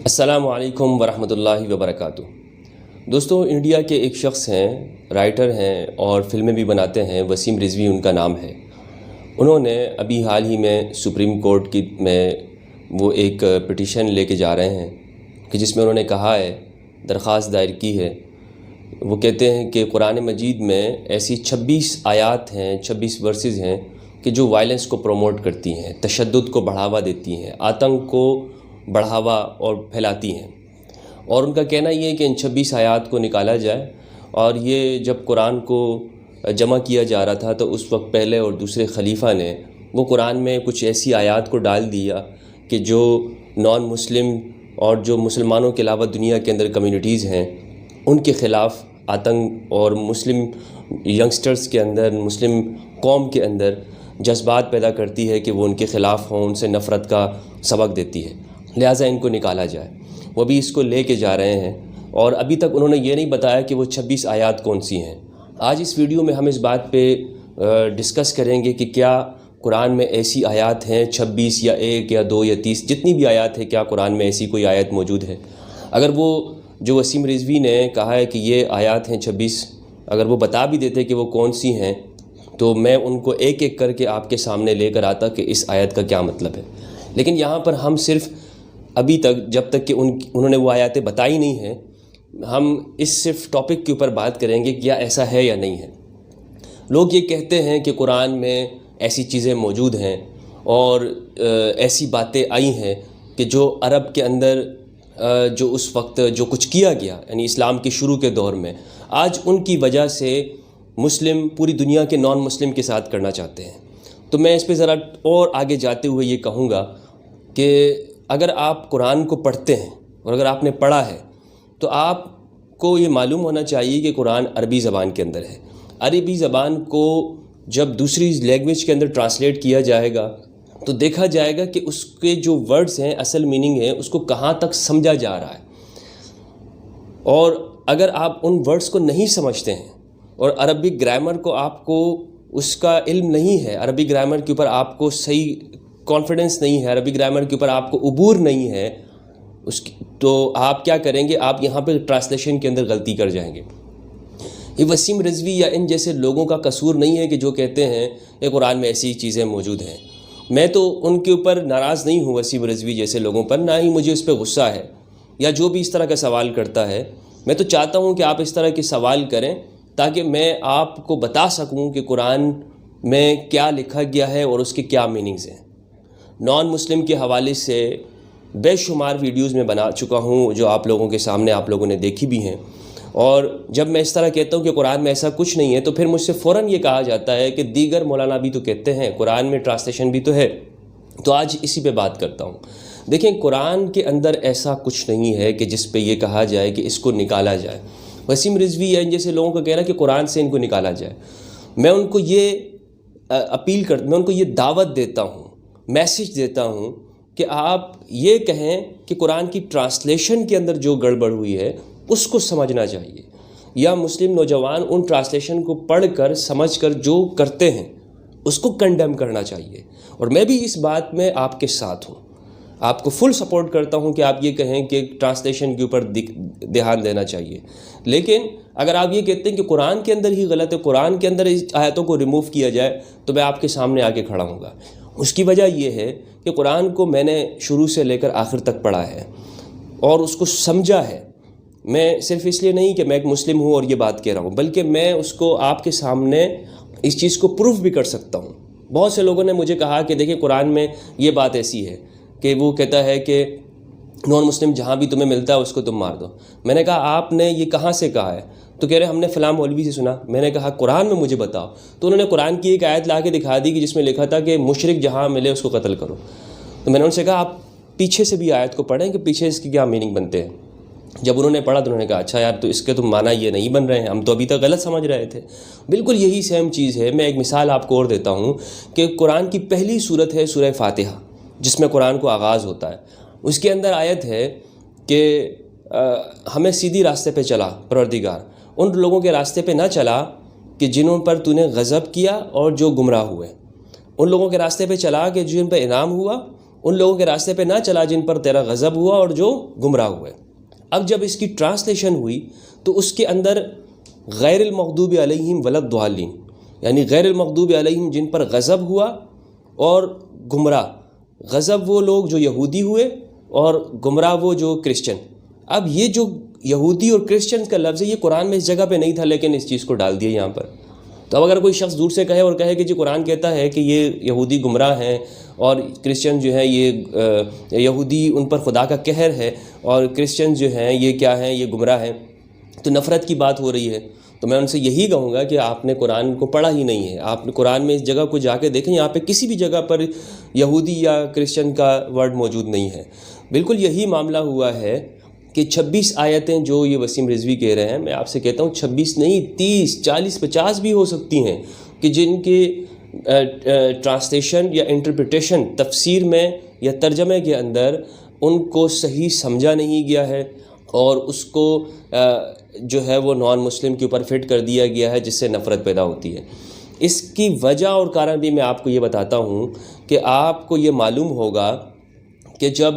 السلام علیکم ورحمۃ اللہ وبرکاتہ۔ دوستو، انڈیا کے ایک شخص ہیں، رائٹر ہیں اور فلمیں بھی بناتے ہیں، وسیم رضوی ان کا نام ہے۔ انہوں نے ابھی حال ہی میں سپریم کورٹ میں وہ ایک پٹیشن لے کے جا رہے ہیں کہ جس میں انہوں نے کہا ہے، درخواست دائر کی ہے۔ وہ کہتے ہیں کہ قرآن مجید میں ایسی 26 آیات ہیں، 26 ورسز ہیں کہ جو وائلنس کو پروموٹ کرتی ہیں، تشدد کو بڑھاوا دیتی ہیں، آتنک کو بڑھاوا اور پھیلاتی ہیں۔ اور ان کا کہنا یہ ہے کہ ان 26 آیات کو نکالا جائے۔ اور یہ جب قرآن کو جمع کیا جا رہا تھا تو اس وقت پہلے اور دوسرے خلیفہ نے وہ قرآن میں کچھ ایسی آیات کو ڈال دیا کہ جو نان مسلم اور جو مسلمانوں کے علاوہ دنیا کے اندر کمیونٹیز ہیں ان کے خلاف آتنک اور مسلم ینگسٹرز کے اندر، مسلم قوم کے اندر جذبات پیدا کرتی ہے کہ وہ ان کے خلاف ہوں، ان سے نفرت کا سبق دیتی ہے، لہٰذا ان کو نکالا جائے۔ وہ بھی اس کو لے کے جا رہے ہیں اور ابھی تک انہوں نے یہ نہیں بتایا کہ وہ 26 آیات کون سی ہیں۔ آج اس ویڈیو میں ہم اس بات پہ ڈسکس کریں گے کہ کیا قرآن میں ایسی آیات ہیں 26 یا 1 یا 2 یا 30 جتنی بھی آیات ہیں، کیا قرآن میں ایسی کوئی آیت موجود ہے؟ اگر وہ جو وسیم رضوی نے کہا ہے کہ یہ آیات ہیں 26، اگر وہ بتا بھی دیتے کہ وہ کون سی ہیں تو میں ان کو ایک ایک کر کے آپ کے سامنے لے کر آتا کہ اس آیت کا کیا مطلب ہے۔ لیکن یہاں پر ہم صرف ابھی تک جب تک کہ انہوں نے وہ آیاتیں بتائی نہیں ہیں، ہم اس صرف ٹاپک کے اوپر بات کریں گے کہ کیا ایسا ہے یا نہیں ہے۔ لوگ یہ کہتے ہیں کہ قرآن میں ایسی چیزیں موجود ہیں اور ایسی باتیں آئی ہیں کہ جو عرب کے اندر جو اس وقت جو کچھ کیا گیا، یعنی اسلام کے شروع کے دور میں، آج ان کی وجہ سے مسلم پوری دنیا کے نان مسلم کے ساتھ کرنا چاہتے ہیں۔ تو میں اس پہ ذرا اور آگے جاتے ہوئے یہ کہوں گا کہ اگر آپ قرآن کو پڑھتے ہیں اور اگر آپ نے پڑھا ہے تو آپ کو یہ معلوم ہونا چاہیے کہ قرآن عربی زبان کے اندر ہے۔ عربی زبان کو جب دوسری لینگویج کے اندر ٹرانسلیٹ کیا جائے گا تو دیکھا جائے گا کہ اس کے جو ورڈز ہیں، اصل میننگ ہے، اس کو کہاں تک سمجھا جا رہا ہے۔ اور اگر آپ ان ورڈز کو نہیں سمجھتے ہیں اور عربی گرامر کو آپ کو اس کا علم نہیں ہے، عربی گرامر کے اوپر آپ کو صحیح کانفیڈنس نہیں ہے، عربی گرامر کے اوپر آپ کو عبور نہیں ہے تو آپ کیا کریں گے؟ آپ یہاں پہ ٹرانسلیشن کے اندر غلطی کر جائیں گے۔ یہ وسیم رضوی یا ان جیسے لوگوں کا قصور نہیں ہے کہ جو کہتے ہیں کہ قرآن میں ایسی چیزیں موجود ہیں۔ میں تو ان کے اوپر ناراض نہیں ہوں، وسیم رضوی جیسے لوگوں پر، نہ ہی مجھے اس پہ غصہ ہے، یا جو بھی اس طرح کا سوال کرتا ہے۔ میں تو چاہتا ہوں کہ آپ اس طرح کے سوال کریں تاکہ میں آپ کو بتا سکوں کہ قرآن میں کیا لکھا گیا ہے اور اس کے کیا میننگز ہیں۔ نان مسلم کے حوالے سے بے شمار ویڈیوز میں بنا چکا ہوں جو آپ لوگوں کے سامنے آپ لوگوں نے دیکھی بھی ہیں۔ اور جب میں اس طرح کہتا ہوں کہ قرآن میں ایسا کچھ نہیں ہے تو پھر مجھ سے فوراً یہ کہا جاتا ہے کہ دیگر مولانا بھی تو کہتے ہیں، قرآن میں ٹرانسلیشن بھی تو ہے۔ تو آج اسی پہ بات کرتا ہوں۔ دیکھیں، قرآن کے اندر ایسا کچھ نہیں ہے کہ جس پہ یہ کہا جائے کہ اس کو نکالا جائے۔ وسیم رضوی یا ان جیسے لوگوں کا کہنا کہ قرآن سے ان کو نکالا جائے، میں ان کو یہ میں ان کو یہ دعوت دیتا ہوں، میسج دیتا ہوں کہ آپ یہ کہیں کہ قرآن کی ٹرانسلیشن کے اندر جو گڑبڑ ہوئی ہے اس کو سمجھنا چاہیے، یا مسلم نوجوان ان ٹرانسلیشن کو پڑھ کر سمجھ کر جو کرتے ہیں اس کو کنڈیم کرنا چاہیے۔ اور میں بھی اس بات میں آپ کے ساتھ ہوں، آپ کو فل سپورٹ کرتا ہوں کہ آپ یہ کہیں کہ ٹرانسلیشن کے اوپر دھیان دینا چاہیے۔ لیکن اگر آپ یہ کہتے ہیں کہ قرآن کے اندر ہی غلط ہے، قرآن کے اندر اس آیتوں کو ریموو کیا جائے، تو میں آپ کے سامنے آ کے کھڑا ہوں گا۔ اس کی وجہ یہ ہے کہ قرآن کو میں نے شروع سے لے کر آخر تک پڑھا ہے اور اس کو سمجھا ہے۔ میں صرف اس لیے نہیں کہ میں ایک مسلم ہوں اور یہ بات کہہ رہا ہوں، بلکہ میں اس کو آپ کے سامنے اس چیز کو پروف بھی کر سکتا ہوں۔ بہت سے لوگوں نے مجھے کہا کہ دیکھیں قرآن میں یہ بات ایسی ہے کہ وہ کہتا ہے کہ نان مسلم جہاں بھی تمہیں ملتا ہے اس کو تم مار دو۔ میں نے کہا آپ نے یہ کہاں سے کہا ہے؟ تو کہہ رہے ہم نے فلاں مولوی سے سنا۔ میں نے کہا قرآن میں مجھے بتاؤ، تو انہوں نے قرآن کی ایک آیت لا کے دکھا دی کہ جس میں لکھا تھا کہ مشرک جہاں ملے اس کو قتل کرو۔ تو میں نے ان سے کہا آپ پیچھے سے بھی آیت کو پڑھیں کہ پیچھے اس کے کیا میننگ بنتے ہیں۔ جب انہوں نے پڑھا تو انہوں نے کہا اچھا یار، تو اس کے تم معنی یہ نہیں بن رہے ہیں، ہم تو ابھی تک غلط سمجھ رہے تھے۔ بالکل یہی سیم چیز ہے۔ میں ایک مثال آپ کو اور دیتا ہوں کہ قرآن کی پہلی سورت ہے سورہ فاتحہ، جس میں قرآن کو آغاز ہوتا ہے۔ اس کے اندر آیت ہے کہ ہمیں سیدھی راستے پہ چلا پروردگار، ان لوگوں کے راستے پہ نہ چلا کہ جنہوں پر تو نے غضب کیا اور جو گمراہ ہوئے، ان لوگوں کے راستے پہ چلا کہ جن پہ انعام ہوا ان لوگوں کے راستے پہ نہ چلا جن پر تیرا غضب ہوا اور جو گمراہ ہوئے۔ اب جب اس کی ٹرانسلیشن ہوئی تو اس کے اندر غیر المغضوب علیہم ولا الضالین، یعنی غیر المغضوب علیہم جن پر غضب ہوا اور گمراہ، غضب وہ لوگ جو یہودی ہوئے اور گمراہ وہ جو کرسچن۔ اب یہ جو یہودی اور کرسچن کا لفظ ہے یہ قرآن میں اس جگہ پہ نہیں تھا، لیکن اس چیز کو ڈال دیا یہاں پر۔ تو اب اگر کوئی شخص دور سے کہے اور کہے کہ جی قرآن کہتا ہے کہ یہ یہودی گمراہ ہیں اور کرسچن جو ہیں یہ یہودی ان پر خدا کا قہر ہے اور کرسچن جو ہیں یہ کیا ہیں، یہ گمراہ ہیں، تو نفرت کی بات ہو رہی ہے، تو میں ان سے یہی کہوں گا کہ آپ نے قرآن کو پڑھا ہی نہیں ہے۔ آپ نے قرآن میں اس جگہ کو جا کے دیکھیں، یہاں پہ کسی بھی جگہ پر یہودی یا کرسچن کا ورڈ موجود نہیں ہے۔ بالکل یہی معاملہ ہوا ہے کہ 26 آیتیں جو یہ وسیم رضوی کہہ رہے ہیں، میں آپ سے کہتا ہوں 26 نہیں، 30 40 50 بھی ہو سکتی ہیں کہ جن کے ٹرانسلیشن یا انٹرپریٹیشن تفسیر میں یا ترجمے کے اندر ان کو صحیح سمجھا نہیں گیا ہے اور اس کو جو ہے وہ نان مسلم کے اوپر فٹ کر دیا گیا ہے، جس سے نفرت پیدا ہوتی ہے۔ اس کی وجہ اور کارن بھی میں آپ کو یہ بتاتا ہوں کہ آپ کو یہ معلوم ہوگا کہ جب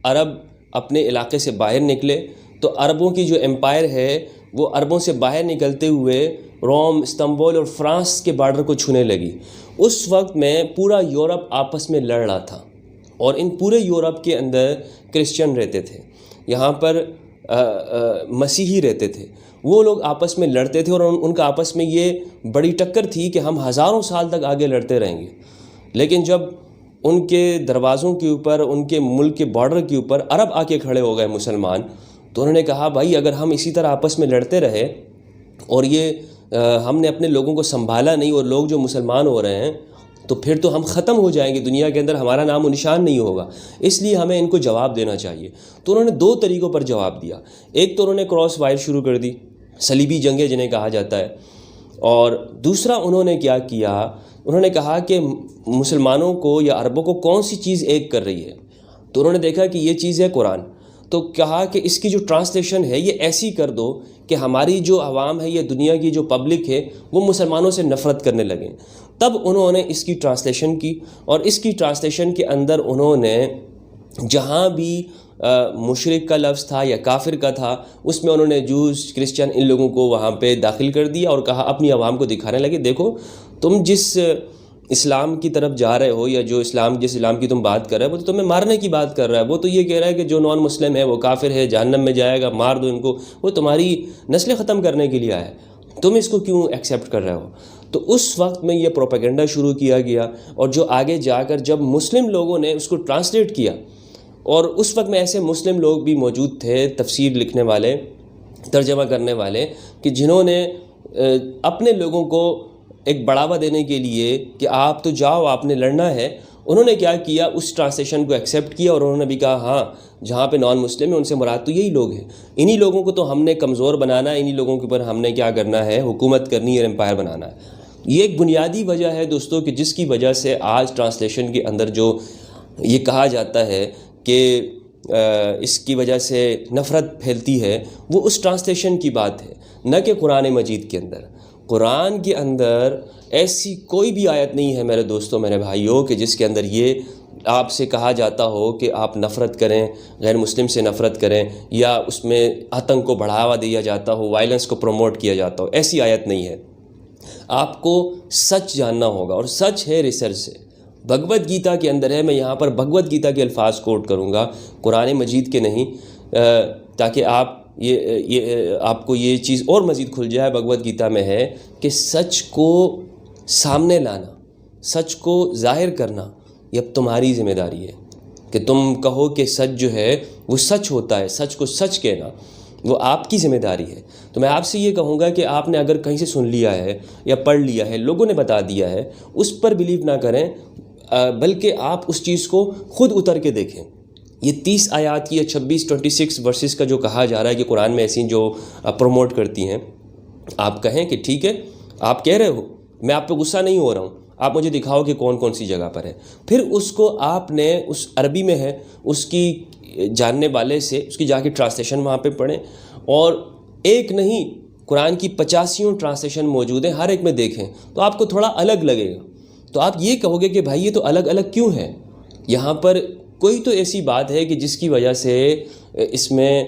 عرب اپنے علاقے سے باہر نکلے تو عربوں کی جو امپائر ہے وہ عربوں سے باہر نکلتے ہوئے روم، استنبول اور فرانس کے بارڈر کو چھونے لگی۔ اس وقت میں پورا یورپ آپس میں لڑ رہا تھا اور ان پورے یورپ کے اندر کرسچن رہتے تھے، یہاں پر مسیحی رہتے تھے، وہ لوگ آپس میں لڑتے تھے اور ان کا آپس میں یہ بڑی ٹکر تھی کہ ہم ہزاروں سال تک آگے لڑتے رہیں گے۔ لیکن جب ان کے دروازوں کے اوپر، ان کے ملک کے بارڈر کے اوپر عرب آ کے کھڑے ہو گئے مسلمان، تو انہوں نے کہا بھائی اگر ہم اسی طرح آپس میں لڑتے رہے اور یہ ہم نے اپنے لوگوں کو سنبھالا نہیں اور لوگ جو مسلمان ہو رہے ہیں تو پھر تو ہم ختم ہو جائیں گے، دنیا کے اندر ہمارا نام و نشان نہیں ہوگا، اس لیے ہمیں ان کو جواب دینا چاہیے۔ تو انہوں نے 2 طریقوں پر جواب دیا۔ ایک تو انہوں نے کراس وائر شروع کر دی، صلیبی جنگیں جنہیں کہا جاتا ہے، اور دوسرا انہوں نے کیا کیا، انہوں نے کہا کہ مسلمانوں کو یا عربوں کو کون سی چیز ایک کر رہی ہے، تو انہوں نے دیکھا کہ یہ چیز ہے قرآن، تو کہا کہ اس کی جو ٹرانسلیشن ہے یہ ایسی کر دو کہ ہماری جو عوام ہے یا دنیا کی جو پبلک ہے وہ مسلمانوں سے نفرت کرنے لگیں۔ تب انہوں نے اس کی ٹرانسلیشن کی، اور اس کی ٹرانسلیشن کے اندر انہوں نے جہاں بھی مشرک کا لفظ تھا یا کافر کا تھا اس میں انہوں نے جوز، کرسچن ان لوگوں کو وہاں پہ داخل کر دیا اور کہا، اپنی عوام کو دکھانے لگے دیکھو تم جس اسلام کی طرف جا رہے ہو یا جو اسلام جس اسلام کی تم بات کر رہے ہو وہ تو تمہیں مارنے کی بات کر رہا ہے، وہ تو یہ کہہ رہا ہے کہ جو نان مسلم ہے وہ کافر ہے، جہنم میں جائے گا، مار دو ان کو، وہ تمہاری نسلیں ختم کرنے کے لیے آیا ہے، تم اس کو کیوں ایکسیپٹ کر رہے ہو؟ تو اس وقت میں یہ پروپیگنڈا شروع کیا گیا، اور جو آگے جا کر جب مسلم لوگوں نے اس کو ٹرانسلیٹ کیا، اور اس وقت میں ایسے مسلم لوگ بھی موجود تھے، تفسیر لکھنے والے، ترجمہ کرنے والے، کہ جنہوں نے اپنے لوگوں کو ایک بڑھاوا دینے کے لیے کہ آپ تو جاؤ، آپ نے لڑنا ہے، انہوں نے کیا کیا، اس ٹرانسلیشن کو ایکسیپٹ کیا اور انہوں نے بھی کہا ہاں جہاں پہ نان مسلم ہیں ان سے مراد تو یہی لوگ ہیں، انہی لوگوں کو تو ہم نے کمزور بنانا ہے، انہی لوگوں کے اوپر ہم نے کیا کرنا ہے، حکومت کرنی ہے، امپائر بنانا ہے۔ یہ ایک بنیادی وجہ ہے دوستو کہ جس کی وجہ سے آج ٹرانسلیشن کے اندر جو یہ کہا جاتا ہے کہ اس کی وجہ سے نفرت پھیلتی ہے، وہ اس ٹرانسلیشن کی بات ہے، نہ کہ قرآن مجید کے اندر۔ قرآن کے اندر ایسی کوئی بھی آیت نہیں ہے میرے دوستوں، میرے بھائیوں، کہ جس کے اندر یہ آپ سے کہا جاتا ہو کہ آپ نفرت کریں، غیر مسلم سے نفرت کریں، یا اس میں آتنک کو بڑھاوا دیا جاتا ہو، وائلنس کو پروموٹ کیا جاتا ہو، ایسی آیت نہیں ہے۔ آپ کو سچ جاننا ہوگا، اور سچ ہے ریسرچ سے۔ بھگوت گیتا کے اندر ہے، میں یہاں پر بھگوت گیتا کے الفاظ کوٹ کروں گا، قرآن مجید کے نہیں، تاکہ آپ کو یہ چیز اور مزید کھل جائے۔ بھگوت گیتا میں ہے کہ سچ کو سامنے لانا، سچ کو ظاہر کرنا، یہ اب تمہاری ذمہ داری ہے کہ تم کہو کہ سچ جو ہے وہ سچ ہوتا ہے، سچ کو سچ کہنا وہ آپ کی ذمہ داری ہے۔ تو میں آپ سے یہ کہوں گا کہ آپ نے اگر کہیں سے سن لیا ہے یا پڑھ لیا ہے، لوگوں نے بتا دیا ہے، اس پر بلیو نہ کریں، بلکہ آپ اس چیز کو خود اتر کے دیکھیں۔ یہ 30 آیات کی یا 26 ورسز کا جو کہا جا رہا ہے کہ قرآن میں ایسی جو پروموٹ کرتی ہیں، آپ کہیں کہ ٹھیک ہے آپ کہہ رہے ہو، میں آپ پہ غصہ نہیں ہو رہا ہوں، آپ مجھے دکھاؤ کہ کون کون سی جگہ پر ہے۔ پھر اس کو آپ نے اس عربی میں ہے اس کی جاننے والے سے اس کی جا کے ٹرانسلیشن وہاں پہ پڑھیں، اور ایک نہیں قرآن کی 85 ٹرانسلیشن موجود ہیں، ہر ایک میں دیکھیں تو آپ کو تھوڑا الگ لگے گا، تو آپ یہ کہو گے کہ بھائی یہ تو الگ الگ کیوں ہے؟ یہاں پر کوئی تو ایسی بات ہے کہ جس کی وجہ سے اس میں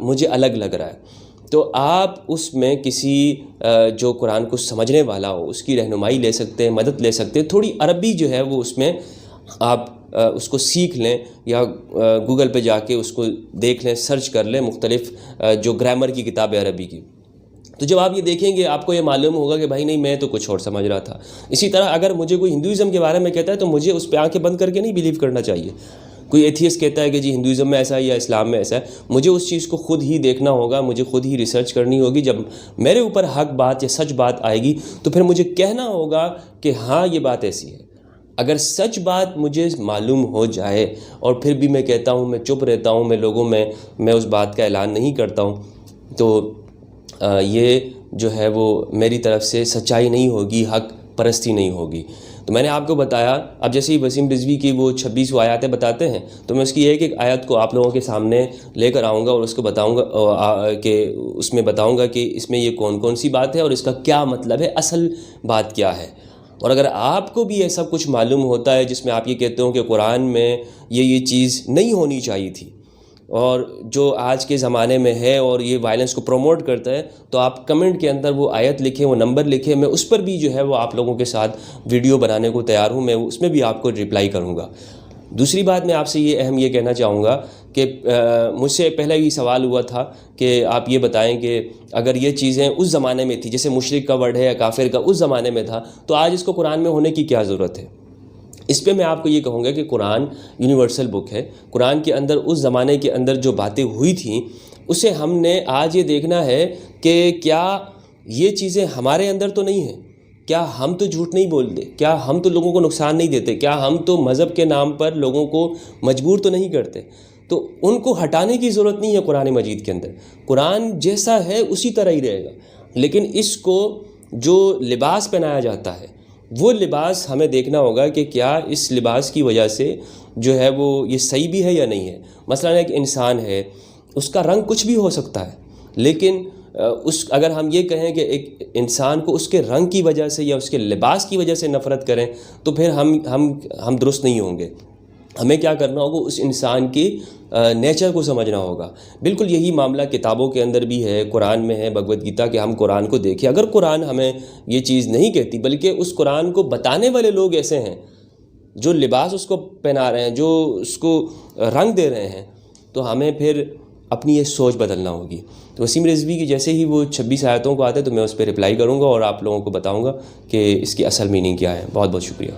مجھے الگ لگ رہا ہے، تو آپ اس میں کسی جو قرآن کو سمجھنے والا ہو اس کی رہنمائی لے سکتے ہیں، مدد لے سکتے ہیں. تھوڑی عربی جو ہے وہ اس میں آپ اس کو سیکھ لیں، یا گوگل پہ جا کے اس کو دیکھ لیں، سرچ کر لیں مختلف جو گرامر کی کتاب ہے عربی کی. تو جب آپ یہ دیکھیں گے آپ کو یہ معلوم ہوگا کہ بھائی نہیں، میں تو کچھ اور سمجھ رہا تھا. اسی طرح اگر مجھے کوئی ہندوازم کے بارے میں کہتا ہے تو مجھے اس پہ آنکھیں بند کر کے نہیں بلیو کرنا چاہیے. کوئی ایتھیسٹ کہتا ہے کہ جی ہندوازم میں ایسا ہے یا اسلام میں ایسا ہے، مجھے اس چیز کو خود ہی دیکھنا ہوگا، مجھے خود ہی ریسرچ کرنی ہوگی. جب میرے اوپر حق بات یا سچ بات آئے گی تو پھر مجھے کہنا ہوگا کہ ہاں یہ بات ایسی ہے. اگر سچ بات مجھے معلوم ہو جائے اور پھر بھی میں کہتا ہوں، میں چپ رہتا ہوں، میں لوگوں میں اس بات کا اعلان نہیں کرتا ہوں، تو یہ جو ہے وہ میری طرف سے سچائی نہیں ہوگی، حق پرستی نہیں ہوگی. تو میں نے آپ کو بتایا. اب جیسے ہی وسیم رضوی کی وہ 26 آیاتیں بتاتے ہیں تو میں اس کی ایک ایک آیت کو آپ لوگوں کے سامنے لے کر آؤں گا اور اس کو بتاؤں گا کہ اس میں بتاؤں گا کہ اس میں یہ کون کون سی بات ہے اور اس کا کیا مطلب ہے، اصل بات کیا ہے. اور اگر آپ کو بھی ایسا کچھ معلوم ہوتا ہے جس میں آپ یہ کہتے ہو کہ قرآن میں یہ چیز نہیں ہونی چاہیے تھی اور جو آج کے زمانے میں ہے اور یہ وائلنس کو پروموٹ کرتا ہے، تو آپ کمنٹ کے اندر وہ آیت لکھیں، وہ نمبر لکھیں. میں اس پر بھی جو ہے وہ آپ لوگوں کے ساتھ ویڈیو بنانے کو تیار ہوں، میں اس میں بھی آپ کو رپلائی کروں گا. دوسری بات میں آپ سے یہ کہنا چاہوں گا کہ مجھ سے پہلے یہ سوال ہوا تھا کہ آپ یہ بتائیں کہ اگر یہ چیزیں اس زمانے میں تھی، جیسے مشرک کا ورڈ ہے یا کافر کا اس زمانے میں تھا، تو آج اس کو قرآن میں ہونے کی کیا ضرورت ہے. اس پہ میں آپ کو یہ کہوں گا کہ قرآن یونیورسل بک ہے. قرآن کے اندر اس زمانے کے اندر جو باتیں ہوئی تھیں اسے ہم نے آج یہ دیکھنا ہے کہ کیا یہ چیزیں ہمارے اندر تو نہیں ہیں، کیا ہم تو جھوٹ نہیں بولتے، کیا ہم تو لوگوں کو نقصان نہیں دیتے، کیا ہم تو مذہب کے نام پر لوگوں کو مجبور تو نہیں کرتے. تو ان کو ہٹانے کی ضرورت نہیں ہے قرآن مجید کے اندر. قرآن جیسا ہے اسی طرح ہی رہے گا، لیکن اس کو جو لباس پہنایا جاتا ہے وہ لباس ہمیں دیکھنا ہوگا کہ کیا اس لباس کی وجہ سے جو ہے وہ یہ صحیح بھی ہے یا نہیں ہے. مثلا ایک انسان ہے، اس کا رنگ کچھ بھی ہو سکتا ہے، لیکن اگر ہم یہ کہیں کہ ایک انسان کو اس کے رنگ کی وجہ سے یا اس کے لباس کی وجہ سے نفرت کریں تو پھر ہم درست نہیں ہوں گے. ہمیں کیا کرنا ہوگا، اس انسان کی نیچر کو سمجھنا ہوگا. بالکل یہی معاملہ کتابوں کے اندر بھی ہے، قرآن میں ہے، بھگوت گیتا، کہ ہم قرآن کو دیکھیں. اگر قرآن ہمیں یہ چیز نہیں کہتی بلکہ اس قرآن کو بتانے والے لوگ ایسے ہیں جو لباس اس کو پہنا رہے ہیں، جو اس کو رنگ دے رہے ہیں، تو ہمیں پھر اپنی یہ سوچ بدلنا ہوگی. تو وسیم رضوی کی جیسے ہی وہ 26 آیتوں کو آتے تو میں اس پہ رپلائی کروں گا اور آپ لوگوں کو بتاؤں گا کہ اس کی اصل میننگ کیا ہے. بہت بہت شکریہ.